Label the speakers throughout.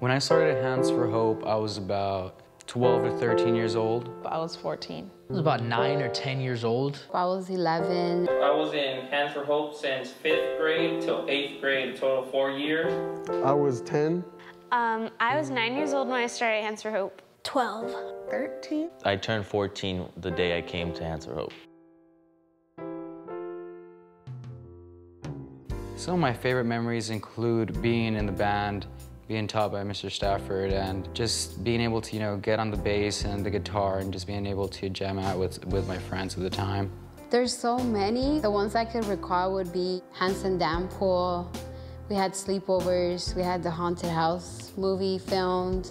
Speaker 1: When I started at Hands for Hope, I was about 12 to 13 years old.
Speaker 2: I was 14.
Speaker 3: I was about 9 or 10 years old.
Speaker 4: I was 11.
Speaker 5: I was in Hands for Hope since 5th grade till 8th grade, a total of 4 years.
Speaker 6: I was 10.
Speaker 7: I was 9 years old when I started Hands for Hope.
Speaker 8: 12.
Speaker 2: 13.
Speaker 9: I turned 14 the day I came to Hands for Hope.
Speaker 1: Some of my favorite memories include being in the band, being taught by Mr. Stafford, and just being able to, get on the bass and the guitar and just being able to jam out with my friends at the time.
Speaker 4: There's so many. The ones I could recall would be Hanson Dam Pool. We had sleepovers. We had the Haunted House movie filmed.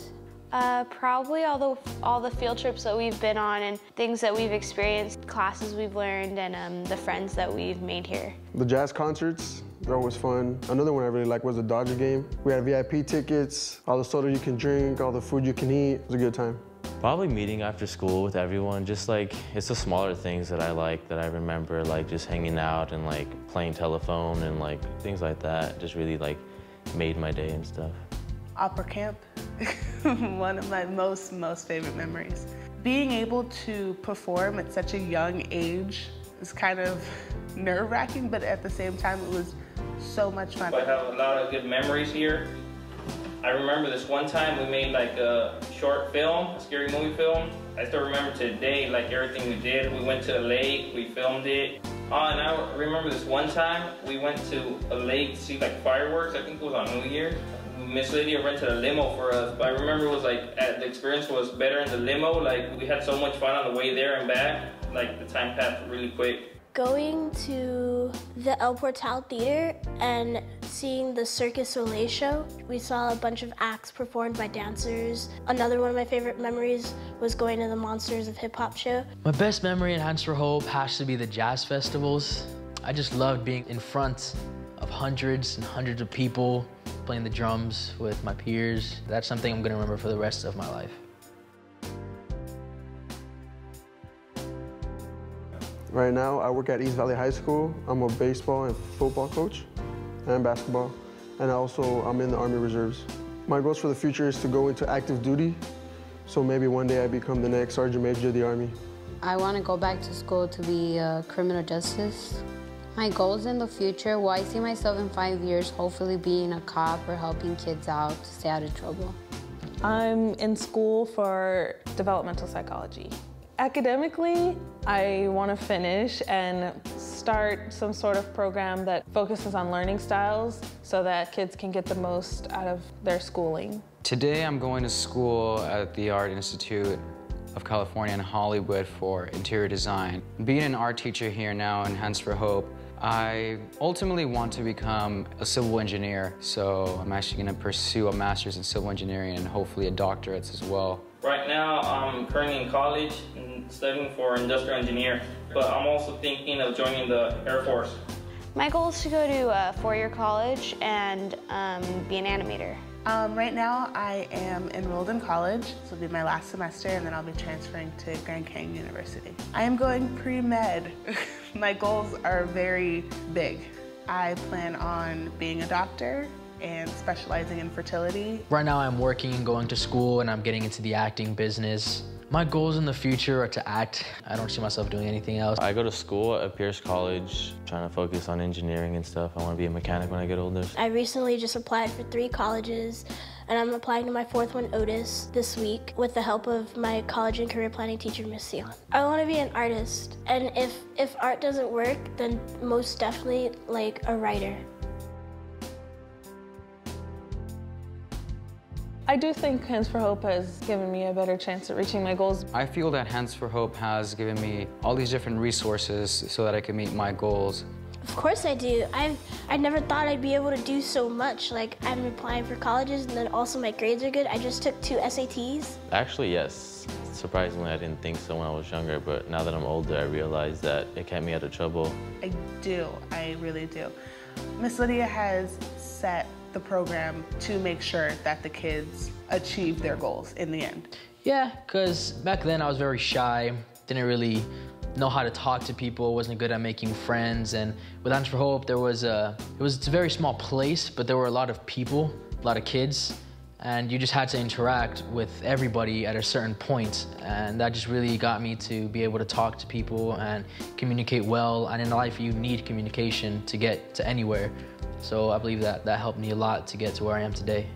Speaker 7: Probably all the field trips that we've been on and things that we've experienced, classes we've learned, and the friends that we've made here.
Speaker 6: The jazz concerts, they're always fun. Another one I really liked was the Dodger game. We had VIP tickets, all the soda you can drink, all the food you can eat. It was a good time.
Speaker 9: Probably meeting after school with everyone, just like, it's the smaller things that I like, that I remember, like just hanging out and like playing telephone and like things like that. Just really like made my day and stuff.
Speaker 2: Opera camp, one of my most favorite memories. Being able to perform at such a young age is kind of nerve-wracking, but at the same time, it was so much fun.
Speaker 5: I have a lot of good memories here. I remember this one time we made like a short film, a scary movie film. I still remember today, like everything we did. We went to a lake, we filmed it. Oh, and I remember this one time we went to a lake to see like fireworks. I think it was on New Year's. Miss Lydia rented a limo for us, but I remember it was like, the experience was better in the limo. Like, we had so much fun on the way there and back. Like, the time passed really quick.
Speaker 8: Going to the El Portal Theater and seeing the Circus Soleil show. We saw a bunch of acts performed by dancers. Another one of my favorite memories was going to the Monsters of Hip Hop show.
Speaker 3: My best memory at Hands for Hope has to be the jazz festivals. I just loved being in front of hundreds and hundreds of people, playing the drums with my peers. That's something I'm gonna remember for the rest of my life.
Speaker 6: Right now, I work at East Valley High School. I'm a baseball and football coach and basketball. And I'm in the Army Reserves. My goals for the future is to go into active duty. So maybe one day I become the next Sergeant Major of the Army.
Speaker 4: I want to go back to school to be criminal justice. My goals in the future, I see myself in 5 years hopefully being a cop or helping kids out to stay out of trouble.
Speaker 2: I'm in school for developmental psychology. Academically, I want to finish and start some sort of program that focuses on learning styles so that kids can get the most out of their schooling.
Speaker 1: Today I'm going to school at the Art Institute of California in Hollywood for interior design. Being an art teacher here now in Hands for Hope, I ultimately want to become a civil engineer, so I'm actually going to pursue a master's in civil engineering and hopefully a doctorate as well.
Speaker 5: Right now, I'm currently in college and studying for industrial engineer, but I'm also thinking of joining the Air Force.
Speaker 7: My goal is to go to a four-year college and be an animator.
Speaker 2: Right now, I am enrolled in college. This will be my last semester, and then I'll be transferring to Grand Canyon University. I am going pre-med. My goals are very big. I plan on being a doctor and specializing in fertility.
Speaker 3: Right now I'm working and going to school and I'm getting into the acting business. My goals in the future are to act. I don't see myself doing anything else.
Speaker 9: I go to school at Pierce College, trying to focus on engineering and stuff. I want to be a mechanic when I get older.
Speaker 8: I recently just applied for 3 colleges, and I'm applying to my 4th one, Otis, this week with the help of my college and career planning teacher, Miss Sion. I want to be an artist, and if art doesn't work, then most definitely like a writer.
Speaker 2: I do think Hands for Hope has given me a better chance at reaching my goals.
Speaker 1: I feel that Hands for Hope has given me all these different resources so that I can meet my goals.
Speaker 8: Of course I do. I never thought I'd be able to do so much. Like, I'm applying for colleges, and then also my grades are good. I just took 2 SATs.
Speaker 9: Actually, yes. Surprisingly, I didn't think so when I was younger, but now that I'm older, I realize that it kept me out of trouble.
Speaker 2: I do. I really do. Miss Lydia has set the program to make sure that the kids achieve their goals in the end.
Speaker 3: Yeah, because back then I was very shy, didn't really know how to talk to people, wasn't good at making friends, and with Hands for Hope, it's a very small place, but there were a lot of people, a lot of kids, and you just had to interact with everybody at a certain point, and that just really got me to be able to talk to people and communicate well. And in life, you need communication to get to anywhere. So I believe that helped me a lot to get to where I am today.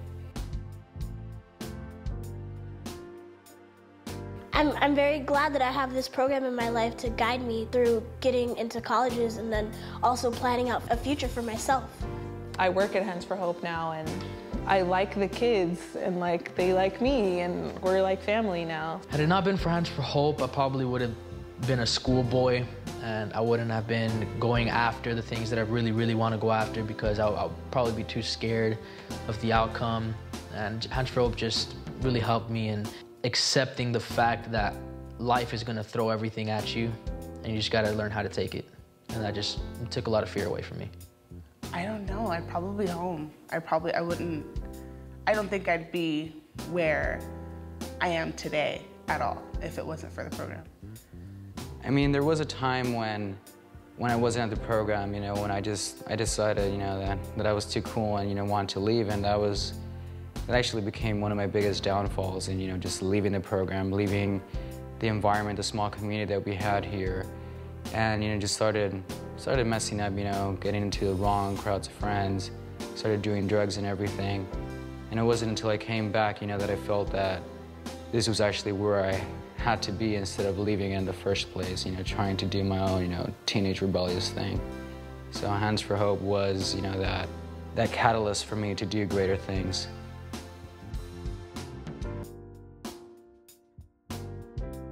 Speaker 8: I'm very glad that I have this program in my life to guide me through getting into colleges and then also planning out a future for myself.
Speaker 10: I work at Hands for Hope now, and I like the kids, and like they like me, and we're like family now.
Speaker 3: Had it not been for Hands for Hope, I probably would have been a schoolboy, and I wouldn't have been going after the things that I really, really want to go after, because I'll probably be too scared of the outcome. And Hands for Hope just really helped me in accepting the fact that life is going to throw everything at you, and you just got to learn how to take it. And that just took a lot of fear away from me.
Speaker 2: I don't know, I'd probably be home. I don't think I'd be where I am today at all if it wasn't for the program.
Speaker 1: I mean, there was a time when I wasn't at the program, you know, when I decided, you know, that I was too cool and, you know, wanted to leave, and that actually became one of my biggest downfalls, and, you know, just leaving the program, leaving the environment, the small community that we had here, and, you know, just started messing up, you know, getting into the wrong crowds of friends, started doing drugs and everything. And it wasn't until I came back, you know, that I felt that this was actually where I had to be instead of leaving in the first place, you know, trying to do my own, you know, teenage rebellious thing. So Hands for Hope was, you know, that catalyst for me to do greater things.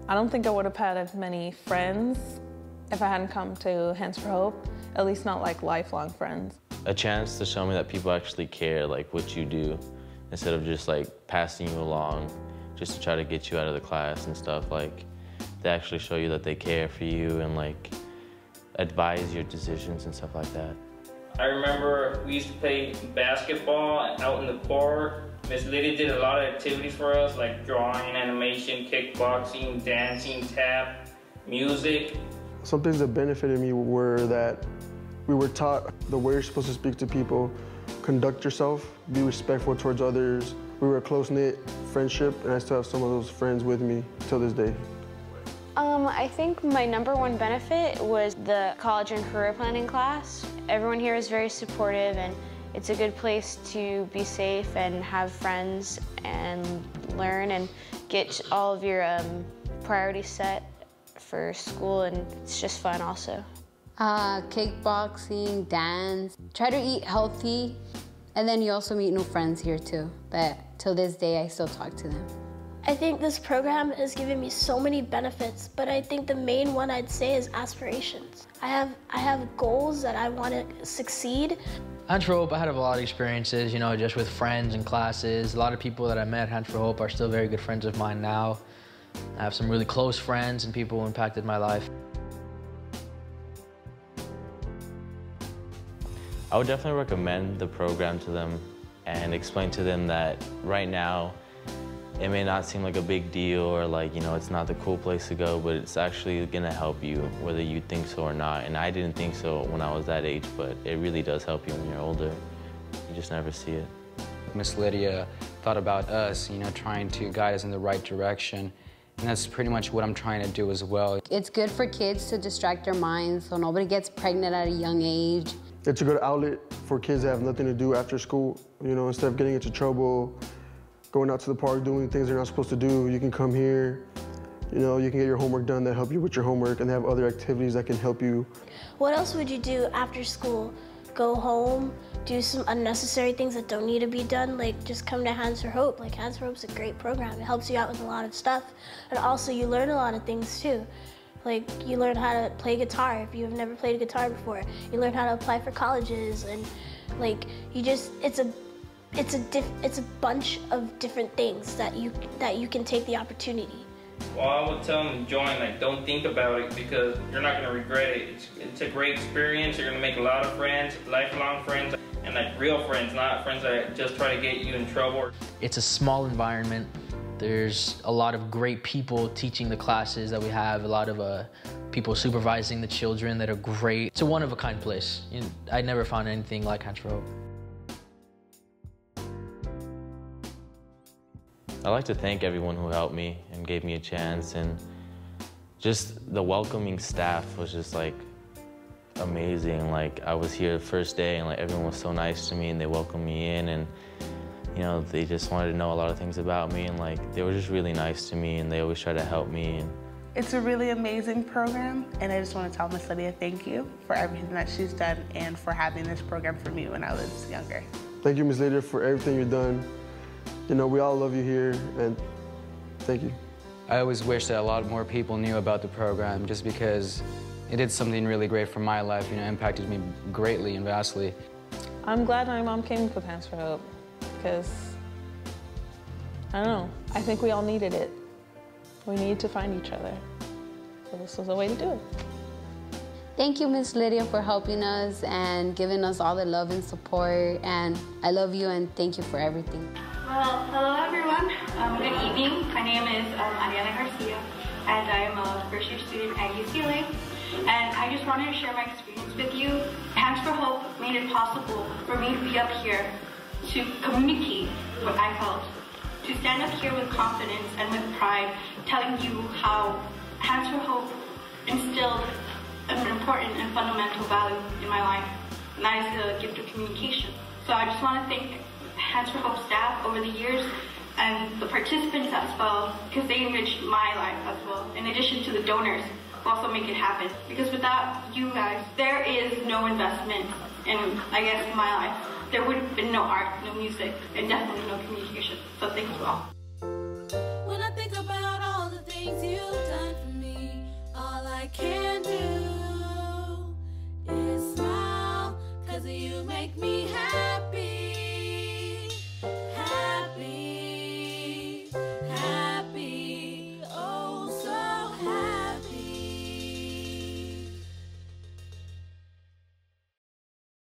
Speaker 10: I don't think I would have had as many friends if I hadn't come to Hands for Hope, at least not like lifelong friends.
Speaker 9: A chance to show me that people actually care, like what you do, instead of just like passing you along just to try to get you out of the class and stuff. Like, they actually show you that they care for you and like advise your decisions and stuff like that.
Speaker 5: I remember we used to play basketball out in the park. Miss Lydia did a lot of activities for us, like drawing, animation, kickboxing, dancing, tap, music.
Speaker 6: Some things that benefited me were that we were taught the way you're supposed to speak to people, conduct yourself, be respectful towards others. We were a close-knit friendship, and I still have some of those friends with me till this day.
Speaker 7: I think my #1 benefit was the college and career planning class. Everyone here is very supportive, and it's a good place to be safe and have friends and learn and get all of your priorities set for school, and it's just fun also.
Speaker 4: Kickboxing, dance, try to eat healthy, and then you also meet new friends here too, that till this day I still talk to them.
Speaker 8: I think this program has given me so many benefits, but I think the main one I'd say is aspirations. I have goals that I want to succeed.
Speaker 3: Hands for Hope, I had a lot of experiences, you know, just with friends and classes. A lot of people that I met at Hands for Hope are still very good friends of mine now. I have some really close friends and people who impacted my life.
Speaker 9: I would definitely recommend the program to them and explain to them that right now it may not seem like a big deal or like, you know, it's not the cool place to go, but it's actually gonna help you whether you think so or not. And I didn't think so when I was that age, but it really does help you when you're older. You just never see it.
Speaker 1: Miss Lydia thought about us, you know, trying to guide us in the right direction. And that's pretty much what I'm trying to do as well.
Speaker 4: It's good for kids to distract their minds so nobody gets pregnant at a young age.
Speaker 6: It's a good outlet for kids that have nothing to do after school. You know, instead of getting into trouble, going out to the park, doing things they're not supposed to do, you can come here. You know, you can get your homework done that help you with your homework, and they have other activities that can help you.
Speaker 8: What else would you do after school? Go home, do some unnecessary things that don't need to be done, like just come to Hands for Hope. Like, Hands for Hope's a great program. It helps you out with a lot of stuff. And also you learn a lot of things too. Like, you learn how to play guitar if you've never played a guitar before. You learn how to apply for colleges, and like, you just, it's a bunch of different things that you can take the opportunity.
Speaker 5: Well, I would tell them to join, like, don't think about it because you're not gonna regret it. It's a great experience. You're gonna make a lot of friends, lifelong friends, and like real friends, not friends that just try to get you in trouble.
Speaker 3: It's a small environment. There's a lot of great people teaching the classes that we have, a lot of people supervising the children that are great. It's a one-of-a-kind place. I never found anything like Hands for Hope.
Speaker 9: I'd like to thank everyone who helped me and gave me a chance, and just the welcoming staff was just like amazing. Like I was here the first day and like everyone was so nice to me and they welcomed me in, and you know, they just wanted to know a lot of things about me, and like they were just really nice to me and they always try to help me.
Speaker 2: It's a really amazing program, and I just want to tell Miss Lydia thank you for everything that she's done and for having this program for me when I was younger.
Speaker 6: Thank you, Miss Lydia, for everything you've done. You know, we all love you here, and thank you.
Speaker 1: I always wish that a lot more people knew about the program, just because it did something really great for my life, you know, impacted me greatly and vastly.
Speaker 10: I'm glad my mom came with Hands for Hope, because, I don't know, I think we all needed it. We needed to find each other, so this was a way to do it.
Speaker 4: Thank you, Miss Lydia, for helping us and giving us all the love and support, and I love you and thank you for everything.
Speaker 11: Well, hello everyone. Good evening. My name is Ariana Garcia, and I am a first-year student at UCLA. And I just wanted to share my experience with you. Hands for Hope made it possible for me to be up here to communicate what I felt, to stand up here with confidence and with pride, telling you how Hands for Hope instilled an important and fundamental value in my life, and that is the gift of communication. So I just want to thank Hands for Hope staff over the years and the participants as well, because they enriched my life as well, in addition to the donors who also make it happen. Because without you guys, there is no investment in, I guess, my life. There would have been no art, no music, and definitely no communication. So thank you all.
Speaker 12: When I think about all the things you've done for me, all I can do